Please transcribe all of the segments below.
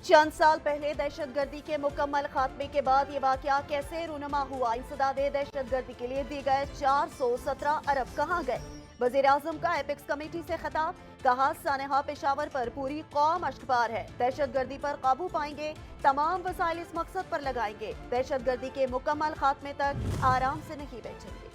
चंद साल पहले दहशतगर्दी के मुकम्मल खात्मे के बाद ये वाकया कैसे रूनमा हुआ? इंसदाद दहशतगर्दी के लिए दिए गए 417 अरब कहाँ गए? वजीर आजम का एपेक्स कमेटी से खिताब, कहा सानेहा पेशावर पर पूरी कौम अश्कबार है, दहशतगर्दी पर काबू पाएंगे, तमाम वसाइल इस मकसद पर लगाएंगे, दहशतगर्दी के मुकम्मल खात्मे तक आराम से नहीं बैठेंगे।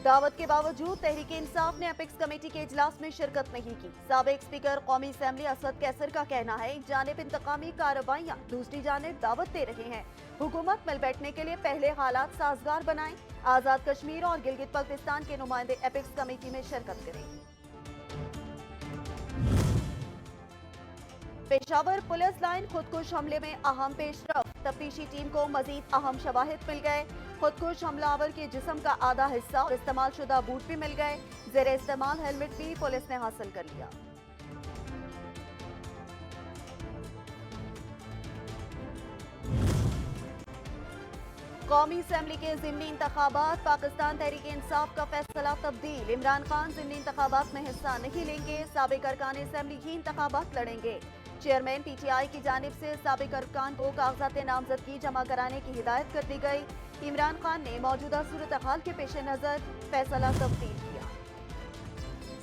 दावत के बावजूद तहरीक इंसाफ ने एपेक्स कमेटी के इजलास में शिरकत नहीं की। साबिक स्पीकर कौमी असेंबली असद कैसर का कहना है, एक जानिब इंतकामी कार्रवाइयां, दूसरी जानिब दावत दे रहे हैं। हुकूमत मिल बैठने के लिए पहले हालात साजगार बनाएं। आजाद कश्मीर और गिलगित बल्तिस्तान के नुमाइंदे एपेक्स कमेटी में शिरकत करेंगे। पेशावर पुलिस लाइन खुदकुश हमले में अहम पेशरफ, तफ्तीशी टीम को मजीद अहम शवाहिद मिल गए। खुदकुश हमलावर के जिस्म का आधा हिस्सा और इस्तेमाल शुदा बूट भी मिल गए। जेर इस्तेमाल हेलमेट भी पुलिस ने हासिल कर लिया। कौमी असेंबली के ज़िमनी इंतखाबात, पाकिस्तान तहरीक इंसाफ का फैसला तब्दील, इमरान खान ज़िमनी इंतखाबात में हिस्सा नहीं लेंगे, साबिक अरकान असेंबली ही इंतखाबात लड़ेंगे। चेयरमैन पीटीआई की जानिब से साबिक अरकान को कागजात नामजदगी जमा कराने की हिदायत कर दी गई। इमरान खान ने मौजूदा सूरत हाल के पेश नज़र फैसला तब्दील किया।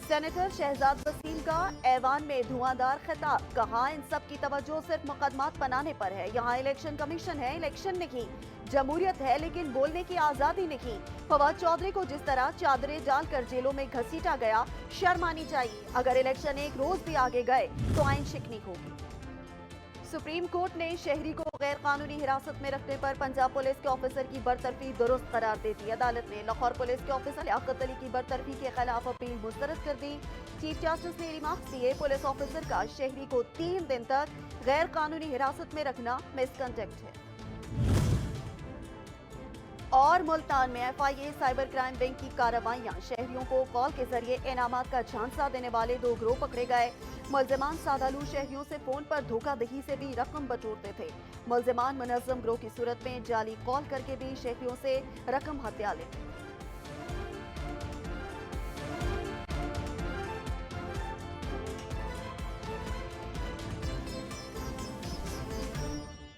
सेनेटर शहजाद वसीम का ऐवान में धुआंधार खिताब, कहा इन सब की तवज्जो सिर्फ मुकदमात बनाने पर है, यहाँ इलेक्शन कमीशन है, इलेक्शन नहीं, जमहूरियत है लेकिन बोलने की आजादी नहीं। फवाद चौधरी को जिस तरह चादरें डालकर जेलों में घसीटा गया, शर्म आनी चाहिए। अगर इलेक्शन एक रोज भी आगे गए तो आइन शिकनी होगी। सुप्रीम कोर्ट ने शहरी को गैर कानूनी हिरासत में रखने पर पंजाब पुलिस के ऑफिसर की बरतरफी दुरुस्त करार दे दी। अदालत ने लाहौर पुलिस के ऑफिसर लियाकत अली की बरतरफी के खिलाफ अपील मुस्तरद कर दी। चीफ जस्टिस ने रिमार्क्स दिए, पुलिस ऑफिसर का शहरी को 3 दिन तक गैर कानूनी हिरासत में रखना मिसकंडक्ट है। और मुल्तान में एफआईए साइबर क्राइम विंग की कार्रवाइयां, शहरियों को कॉल के जरिए इनामात का झांसा देने वाले 2 गिरोह पकड़े गए। मुलजिमान सादालू शहरियों से फोन पर धोखाधड़ी से भी रकम बटोरते थे। मुलजिमान मुनज़्ज़म गिरोह की सूरत में जाली कॉल करके भी शहरियों से रकम हत्या लेते थे।